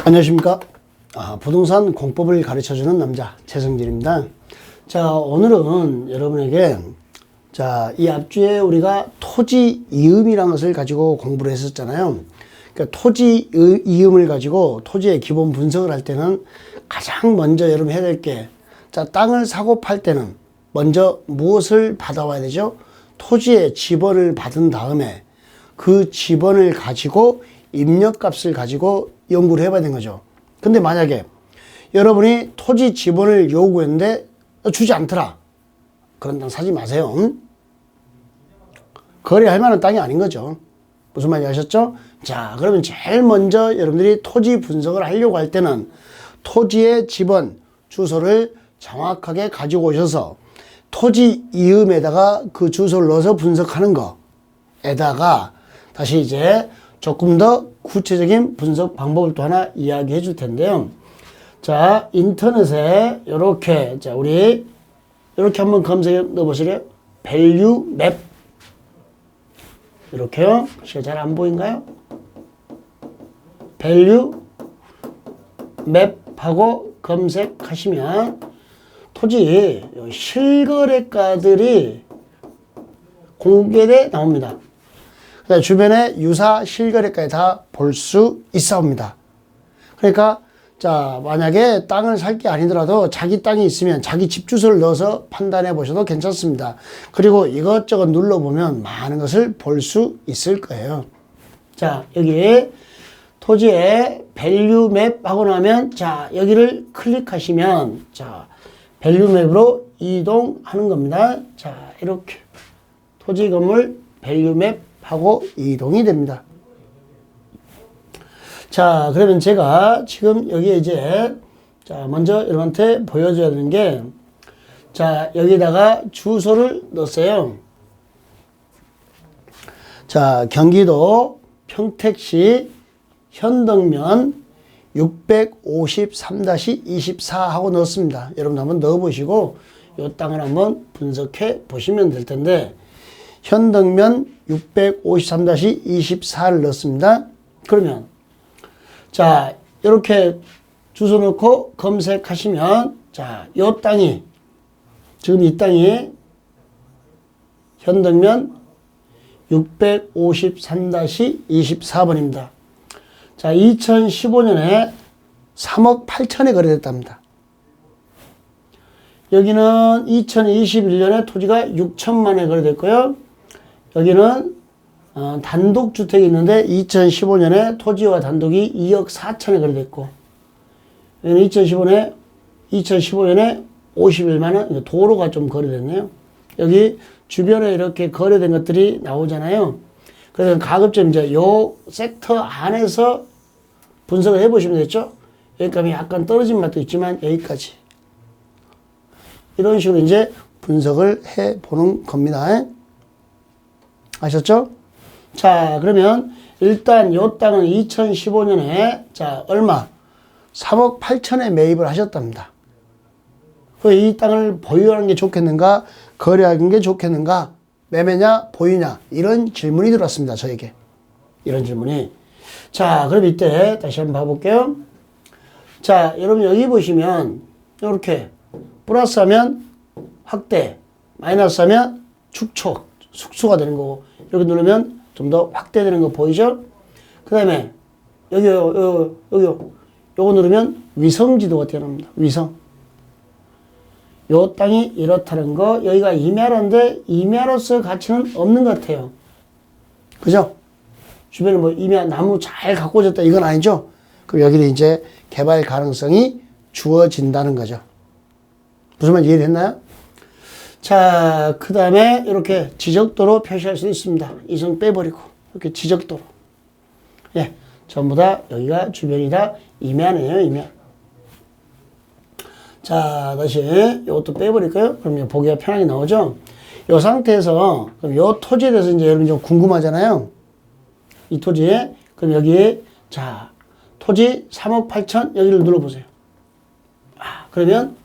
안녕하십니까. 부동산 공법을 가르쳐주는 남자 최성진입니다. 자, 오늘은 여러분에게 이 앞주에 우리가 토지 이음이라는 것을 가지고 공부를 했었잖아요. 그러니까 토지 이음을 가지고 토지의 기본 분석을 할 때는 가장 먼저 여러분 해야 될 게, 땅을 사고 팔 때는 먼저 무엇을 받아와야 되죠? 토지의 지번을 받은 다음에 그 지번을 가지고 입력값을 가지고 연구를 해봐야 되는 거죠. 근데 만약에 여러분이 토지 지번을 요구했는데 주지 않더라. 그런 땅 사지 마세요. 거래할 만한 땅이 아닌 거죠. 무슨 말인지 아셨죠? 자, 그러면 제일 먼저 여러분들이 토지 분석을 하려고 할 때는 토지의 지번, 주소를 정확하게 가지고 오셔서 토지 이음에다가 그 주소를 넣어서 분석하는 거에다가 다시 이제 조금 더 구체적인 분석 방법을 또 하나 이야기해 줄 텐데요. 자, 인터넷에 이렇게, 우리 이렇게 한번 검색해 넣어보시래요. 밸류 맵. 이렇게요. 잘 안 보인가요? 밸류 맵하고 검색하시면 토지 실거래가들이 공개돼 나옵니다. 주변에 유사 실거래가에 다 볼 수 있사옵니다. 그러니까 만약에 땅을 살 게 아니더라도 자기 땅이 있으면 자기 집 주소를 넣어서 판단해 보셔도 괜찮습니다. 그리고 이것저것 눌러보면 많은 것을 볼 수 있을 거예요. 자, 여기 토지에 밸류 맵 하고 나면 여기를 클릭하시면 밸류 맵으로 이동하는 겁니다. 이렇게 토지 건물 밸류 맵 하고 이동이 됩니다. 그러면 제가 지금 여기에 이제 먼저 여러분한테 보여줘야 되는 게, 여기다가 주소를 넣었어요. 경기도 평택시 현덕면 653-24 하고 넣었습니다. 여러분 한번 넣어보시고 이 땅을 한번 분석해 보시면 될 텐데, 현덕면 653-24를 넣었습니다. 그러면 이렇게 주소 넣고 검색하시면 이 땅이, 지금 이 땅이 현덕면 653-24번입니다. 2015년에 3억 8천에 거래됐답니다. 여기는 2021년에 토지가 6천만에 거래됐고요. 여기는 단독주택이 있는데 2015년에 토지와 단독이 2억 4천에 거래됐고, 여기는 2015년에 51만원, 도로가 좀 거래됐네요. 여기 주변에 이렇게 거래된 것들이 나오잖아요. 그래서 가급적 이제 요 섹터 안에서 분석을 해보시면 되겠죠? 여기까지 약간 떨어진 맛도 있지만 여기까지. 이런 식으로 이제 분석을 해보는 겁니다. 아셨죠? 그러면 일단 요 땅은 2015년에 얼마? 3억 8천에 매입을 하셨답니다. 이 땅을 보유하는 게 좋겠는가? 거래하는 게 좋겠는가? 매매냐? 보유냐? 이런 질문이 들어왔습니다. 저에게. 이런 질문이. 그럼 이때 다시 한번 봐볼게요. 여러분 여기 보시면 이렇게 플러스 하면 확대, 마이너스 하면 축소, 숙소가 되는 거고, 이렇게 누르면 좀 더 확대되는 거 보이죠? 그 다음에 요거 누르면 위성 지도가 태어납니다. 위성. 요 땅이 이렇다는 거, 여기가 임야인데 임야로서 가치는 없는 것 같아요. 그죠? 주변에 임야 나무 잘 가꿔졌다 이건 아니죠? 그럼 여기는 이제 개발 가능성이 주어진다는 거죠. 무슨 말 이해됐나요? 그 다음에 이렇게 지적도로 표시할 수 있습니다. 이성 빼버리고 이렇게 지적도로. 전부 다 여기가 주변이 다 임야네요. 임야. 다시 이것도 빼버릴까요? 그럼 보기가 편하게 나오죠? 이 상태에서 그럼 이 토지에 대해서 이제 여러분 좀 궁금하잖아요. 이 토지에. 그럼 여기에 토지 3억 8천 여기를 눌러보세요. 그러면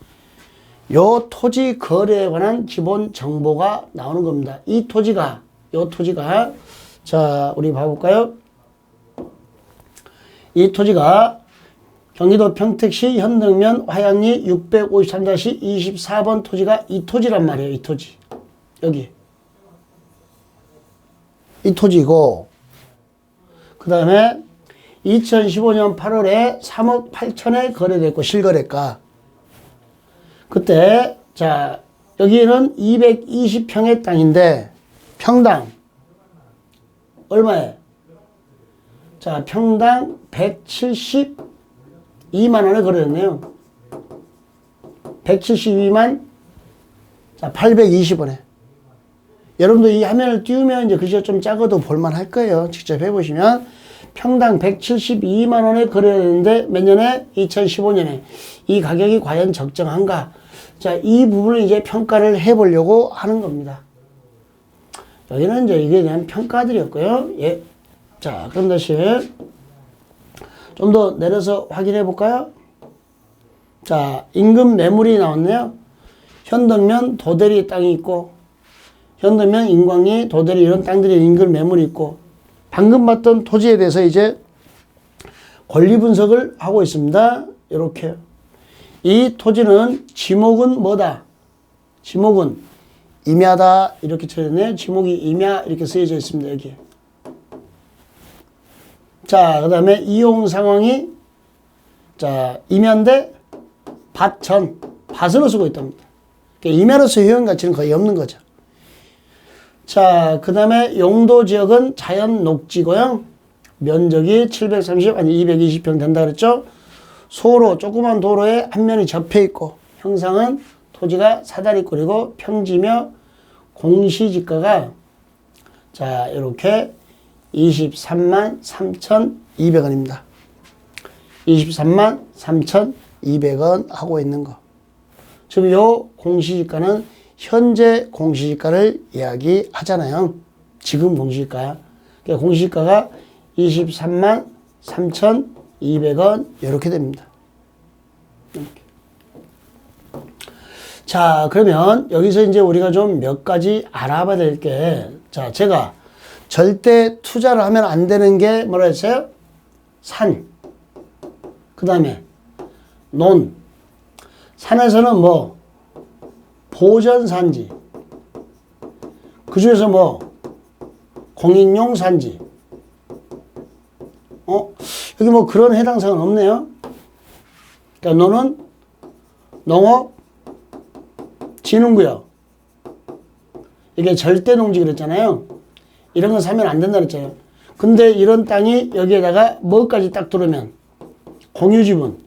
요 토지 거래에 관한 기본 정보가 나오는 겁니다. 요 토지가 우리 봐볼까요? 이 토지가 경기도 평택시 현등면 화양리 653-24번 토지가 이 토지란 말이에요. 이 토지. 여기. 이 토지고, 그 다음에 2015년 8월에 3억 8천에 거래됐고, 실거래가. 그때, 자, 여기는 220평의 땅인데, 평당, 얼마에? 자, 평당 172만원에 거래됐네요. 172만, 자, 820원에. 여러분도 이 화면을 띄우면 이제 글씨가 좀 작아도 볼만 할 거예요. 직접 해보시면. 평당 172만원에 거래됐는데 몇 년에? 2015년에. 이 가격이 과연 적정한가? 자, 이 부분을 이제 평가를 해보려고 하는 겁니다. 여기는 이제 이게 대한 평가들이었고요. 예. 자, 그럼 다시 좀 더 내려서 확인해 볼까요? 자, 임금 매물이 나왔네요. 현덕면 도대리 땅이 있고, 현덕면 인광리 도대리 이런 땅들이 임금 매물이 있고, 방금 봤던 토지에 대해서 이제 권리 분석을 하고 있습니다. 이렇게. 이 토지는 지목은 뭐다? 지목은 임야다. 이렇게 쳐졌네요. 지목이 임야 이렇게 쓰여져 있습니다. 여기. 자, 그 다음에 이용 상황이, 자, 임야인데 밭으로 쓰고 있답니다. 그러니까 임야로서 효용 가치는 거의 없는 거죠. 자, 그 다음에 용도 지역은 자연 녹지고요. 면적이 220평 된다 그랬죠. 소로, 조그만 도로에 한 면이 접해 있고, 형상은 토지가 사다리꼴이고 평지며 공시지가가, 자, 이렇게 23만 3,200원입니다. 23만 3,200원 하고 있는 거. 지금 요 공시지가는 현재 공시지가를 이야기하잖아요. 지금 공시지가야. 그러니까 공시지가가 23만 3,200원 이렇게 됩니다. 이렇게. 자, 그러면 여기서 이제 우리가 좀 몇 가지 알아봐야 될 게, 자, 제가 절대 투자를 하면 안 되는 게 뭐라 했어요? 산. 그 다음에 논. 산에서는 뭐? 보전산지. 그 중에서 뭐? 공익용 산지. 여기 뭐 그런 해당사항은 없네요. 그러니까 논은 농업, 진흥구역. 이게 절대 농지 그랬잖아요. 이런 거 사면 안 된다 그랬잖아요. 근데 이런 땅이 여기에다가 뭐까지 딱 들어오면 공유지분.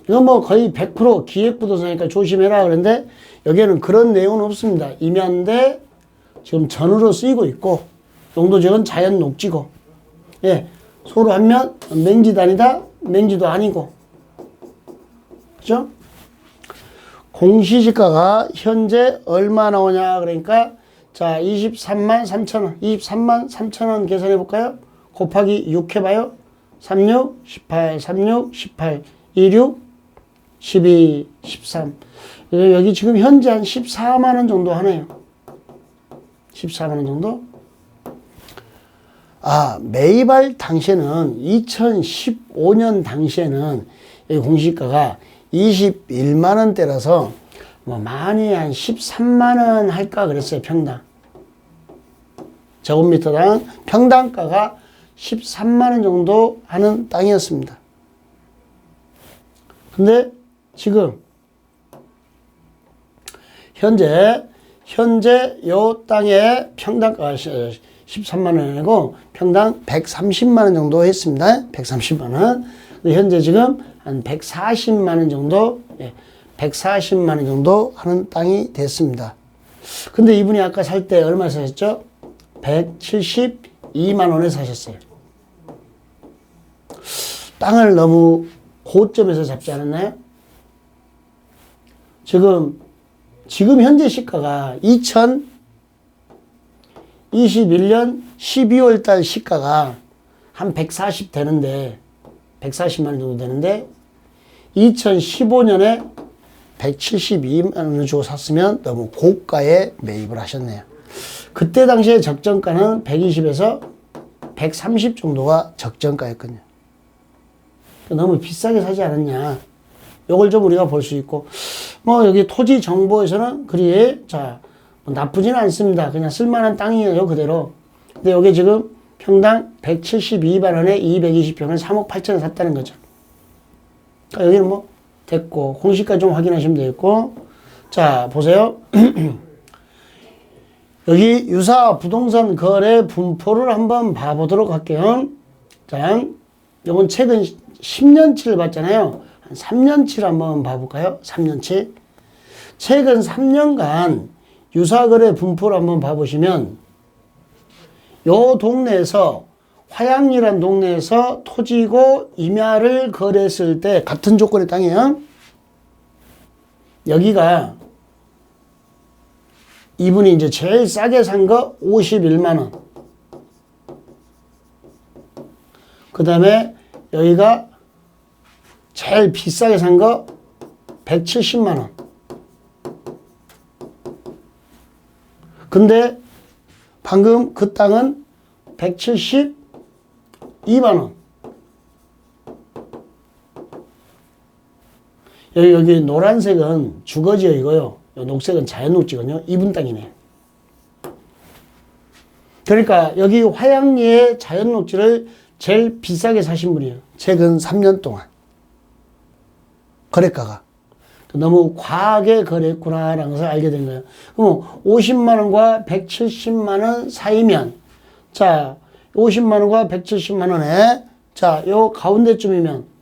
이건 뭐 거의 100% 기획부동산이니까 조심해라 그런데 여기에는 그런 내용은 없습니다. 임야인데 지금 전으로 쓰이고 있고 용도지역은 자연 녹지고, 예, 소로 하면 맹지도 아니다, 맹지도 아니고, 그죠? 공시지가가 현재 얼마 나오냐 그러니까, 자, 23만 3천원, 23만 3천원 계산해 볼까요? 곱하기 6 해봐요. 36, 18, 36, 18, 26, 12, 13. 여기 지금 현재 한 14만원 정도 하네요. 14만원 정도? 아, 매입할 당시에는 2015년 당시에는 이 공시가가 21만원대라서 뭐 많이 한 13만원 할까 그랬어요. 평당. 제곱미터당 평당가가 13만원 정도 하는 땅이었습니다. 근데 지금 현재 요 땅의 평당가가 13만원이고 평당 130만원 정도 했습니다. 130만원. 현재 지금 한 140만원 정도, 140만원 정도 하는 땅이 됐습니다. 근데 이분이 아까 살 때 얼마 사셨죠? 172만원에 사셨어요. 땅을 너무 고점에서 잡지 않았나요? 지금 현재 시가가 2021년 12월 달 시가가 한 140 되는데, 140만원 정도 되는데, 2015년에 172만원을 주고 샀으면 너무 고가에 매입을 하셨네요. 그때 당시에 적정가는 120에서 130 정도가 적정가였거든요. 너무 비싸게 사지 않았냐. 요걸 좀 우리가 볼 수 있고, 뭐 여기 토지 정보에서는 그리 뭐 나쁘지는 않습니다. 그냥 쓸만한 땅이에요, 그대로. 근데 요게 지금 평당 172만 원에 220평을 3억 8천에 샀다는 거죠. 그러니까 여기는 뭐 됐고, 공시가 좀 확인하시면 되겠고, 자 보세요. 여기 유사 부동산 거래 분포를 한번 봐보도록 할게요. 자, 요건 최근 10년치를 봤잖아요. 한 3년치를 한번 봐볼까요? 3년치. 최근 3년간 유사 거래 분포를 한번 봐보시면 요 동네에서 화양리란 동네에서 토지고 임야를 거래했을 때 같은 조건의 땅이에요. 여기가 이분이 이제 제일 싸게 산 거 51만 원. 그 다음에 여기가 제일 비싸게 산 거 170만 원. 근데 방금 그 땅은 172만 원. 여기 노란색은 주거지역이고요. 녹색은 자연녹지거든요. 이분 땅이네. 그러니까 여기 화양리의 자연녹지를 제일 비싸게 사신 분이에요. 최근 3년 동안. 거래가가. 너무 과하게 거래했구나라는 것을 알게 된 거예요. 그럼 50만 원과 170만 원 사이면, 자, 50만 원과 170만 원에, 자, 요 가운데쯤이면,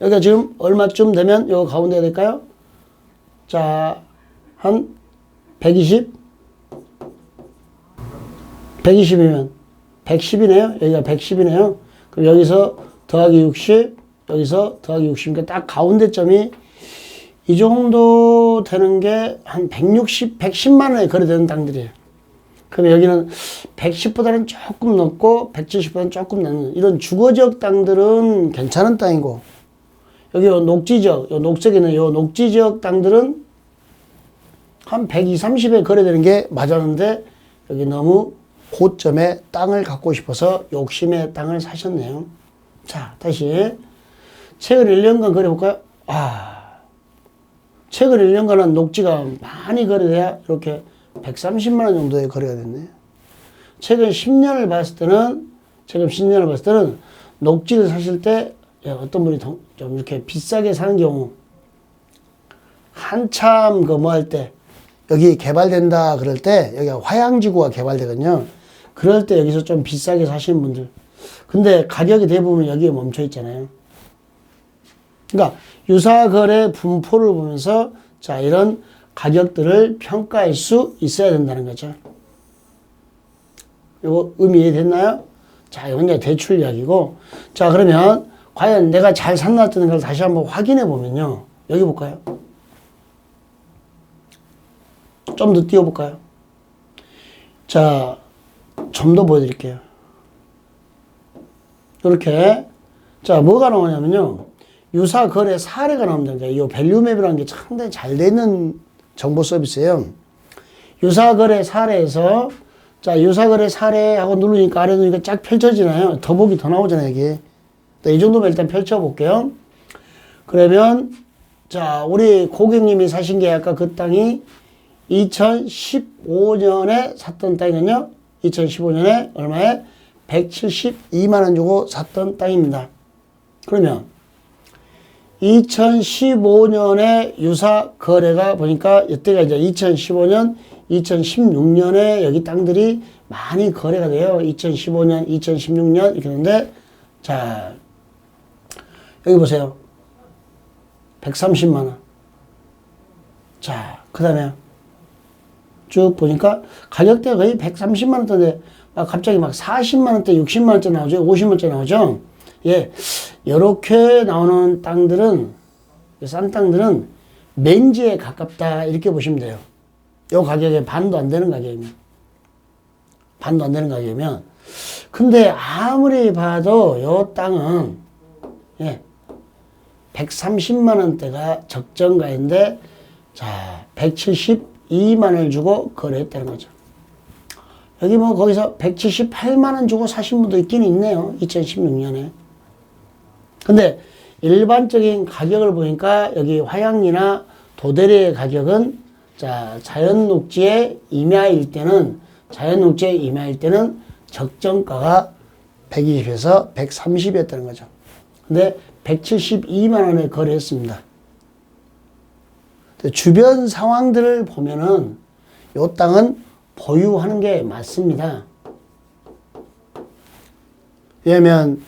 여기가 지금 얼마쯤 되면 요 가운데가 될까요? 자, 한 120? 120이면 110이네요. 여기가 110이네요. 그럼 여기서 더하기 60, 여기서 더하기 60이니까 딱 가운데점이 이 정도 되는 게 한 160, 110만 원에 거래되는 땅들이에요. 그럼 여기는 110보다는 조금 높고 170보다는 조금 낮은 이런 주거지역 땅들은 괜찮은 땅이고, 여기 요 녹지지역, 요 녹색에 있는 요 녹지지역 땅들은 한 120, 30에 거래되는 게 맞았는데 여기 너무 고점에 땅을 갖고 싶어서 욕심의 땅을 사셨네요. 자, 다시 최근 1년간 거래볼까요? 최근 1년간은 녹지가 많이 거래돼야 이렇게 130만 원 정도의 거래가 됐네요. 최근 10년을 봤을 때는 녹지를 사실 때 어떤 분이 좀 이렇게 비싸게 사는 경우, 한참 뭐 할 때, 여기 개발된다 그럴 때, 여기가 화양지구가 개발되거든요. 그럴 때 여기서 좀 비싸게 사시는 분들. 근데 가격이 대부분 여기에 멈춰 있잖아요. 그러니까 유사거래 분포를 보면서 자, 이런 가격들을 평가할 수 있어야 된다는 거죠. 이거 의미 이해됐나요? 자, 이건 이제 대출 이야기고. 자, 그러면 과연 내가 잘 샀나던 걸 다시 한번 확인해 보면요. 여기 볼까요? 좀 더 띄워볼까요? 자, 좀 더 보여드릴게요. 이렇게. 자, 뭐가 나오냐면요. 유사 거래 사례가 나옵니다. 이 밸류맵이라는 게 상당히 잘 되는 정보 서비스예요. 유사 거래 사례에서, 자, 유사 거래 사례하고 누르니까 아래 누르니까 쫙 펼쳐지나요? 더보기 더 나오잖아요, 이게. 이 정도면 일단 펼쳐볼게요. 그러면, 자, 우리 고객님이 사신 게 아까 그 땅이 2015년에 샀던 땅이거든요. 2015년에 얼마에? 172만 원 주고 샀던 땅입니다. 그러면 2015년에 유사 거래가 보니까 이때가 이제 2015년, 2016년에 여기 땅들이 많이 거래가 돼요. 2015년, 2016년 이렇게 되는데, 자, 여기 보세요. 130만 원. 자, 그 다음에 쭉 보니까 가격대가 거의 130만 원대인데 갑자기 막 40만 원대, 60만 원대 나오죠. 50만 원대 나오죠. 예, 이렇게 나오는 땅들은, 싼 땅들은 맨지에 가깝다 이렇게 보시면 돼요. 요 가격에 반도 안 되는 가격이면. 반도 안 되는 가격이면. 근데 아무리 봐도 요 땅은, 예, 130만 원대가 적정가인데, 자, 172만 원을 주고 거래했다는 거죠. 여기 뭐 거기서 178만 원 주고 사신 분도 있긴 있네요. 2016년에. 근데 일반적인 가격을 보니까 여기 화양리나 도대리의 가격은 자, 자연녹지의 임야일 때는 적정가가 120에서 130이었다는 거죠. 근데 172만 원에 거래했습니다. 주변 상황들을 보면은 이 땅은 보유하는 게 맞습니다. 왜냐면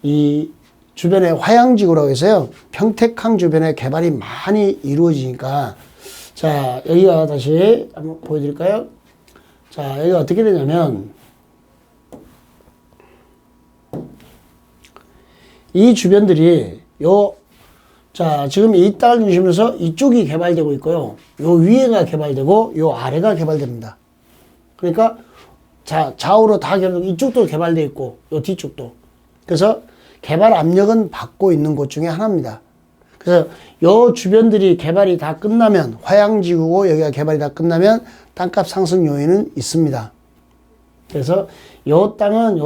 이 주변에 화양지구라고 해서요. 평택항 주변에 개발이 많이 이루어지니까 자, 여기가 다시 한번 보여드릴까요? 자, 여기가 어떻게 되냐면 이 주변들이 자, 지금 이 땅을 중심으로서 이쪽이 개발되고 있고요. 요 위에가 개발되고 요 아래가 개발됩니다. 그러니까 자, 좌우로 다 개발되고 이쪽도 개발되어 있고 요 뒤쪽도. 그래서 개발 압력은 받고 있는 곳 중에 하나입니다. 그래서 요 주변들이 개발이 다 끝나면 화양지구고 여기가 개발이 다 끝나면 땅값 상승 요인은 있습니다. 그래서 요 땅은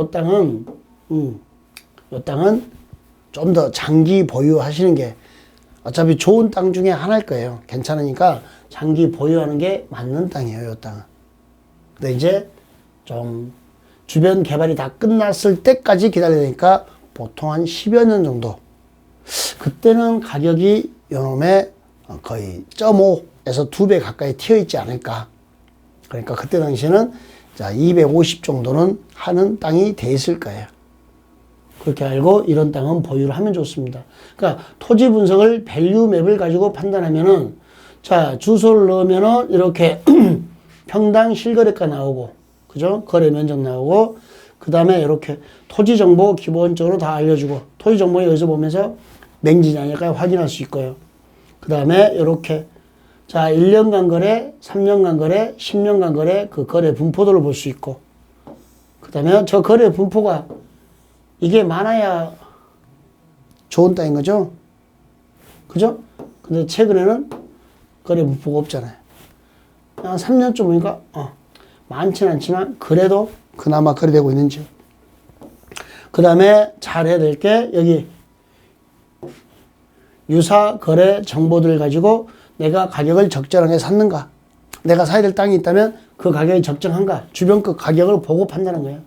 좀 더 장기 보유하시는 게 어차피 좋은 땅 중에 하나일 거예요. 괜찮으니까 장기 보유하는 게 맞는 땅이에요, 요 땅은. 근데 이제 좀 주변 개발이 다 끝났을 때까지 기다려야 되니까 보통 한 10여 년 정도. 그때는 가격이 요놈의 거의 0.5에서 2배 가까이 튀어 있지 않을까. 그러니까 그때 당시에는 자, 250 정도는 하는 땅이 돼 있을 거예요. 그렇게 알고 이런 땅은 보유를 하면 좋습니다. 그러니까 토지 분석을 밸류맵을 가지고 판단하면은 자, 주소를 넣으면은 이렇게 평당 실거래가 나오고, 그죠? 거래 면적 나오고, 그 다음에 이렇게 토지 정보 기본적으로 다 알려주고, 토지 정보 여기서 보면서 맹지냐 아닐까 확인할 수 있고요. 그 다음에 이렇게 자, 1년간 거래, 3년간 거래, 10년간 거래, 그 거래 분포도를 볼 수 있고, 그 다음에 저 거래 분포가 이게 많아야 좋은 땅인 거죠? 그죠? 근데 최근에는 거래 분포가 없잖아요. 한 3년쯤 보니까, 많지는 않지만, 그래도 그나마 거래되고 있는지. 그 다음에 잘 해야 될 게, 여기, 유사 거래 정보들을 가지고 내가 가격을 적절하게 샀는가? 내가 사야 될 땅이 있다면 그 가격이 적정한가? 주변 그 가격을 보고 판단하는 거예요.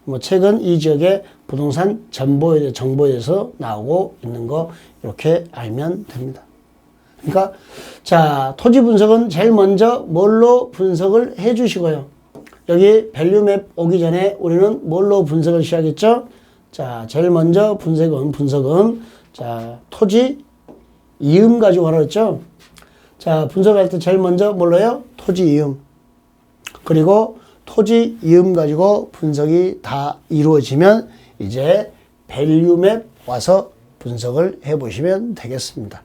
뭐 최근 이 지역의 부동산 정보에 대해서 나오고 있는 거 이렇게 알면 됩니다. 그러니까 자, 토지 분석은 제일 먼저 뭘로 분석을 해 주시고요. 여기 밸류맵 오기 전에 우리는 뭘로 분석을 시작했죠? 자, 제일 먼저 분석은 자, 토지 이음 가지고 하라 했죠? 자, 분석할 때 제일 먼저 뭘로요? 토지 이음. 그리고 토지 이음 가지고 분석이 다 이루어지면 이제 밸류맵 와서 분석을 해 보시면 되겠습니다.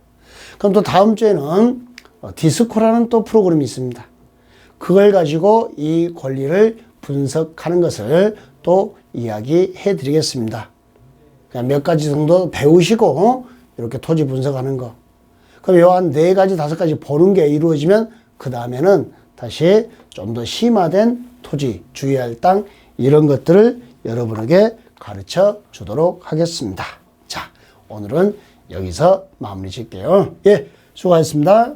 그럼 또 다음 주에는 디스코라는 또 프로그램이 있습니다. 그걸 가지고 이 권리를 분석하는 것을 또 이야기해 드리겠습니다. 그냥 몇 가지 정도 배우시고 이렇게 토지 분석하는 거. 그럼 요 한 4가지, 5가지 보는 게 이루어지면 그 다음에는 다시 좀 더 심화된 토지, 주의할 땅 이런 것들을 여러분에게 가르쳐 주도록 하겠습니다. 자, 오늘은 여기서 마무리 짓게요. 예, 수고하셨습니다.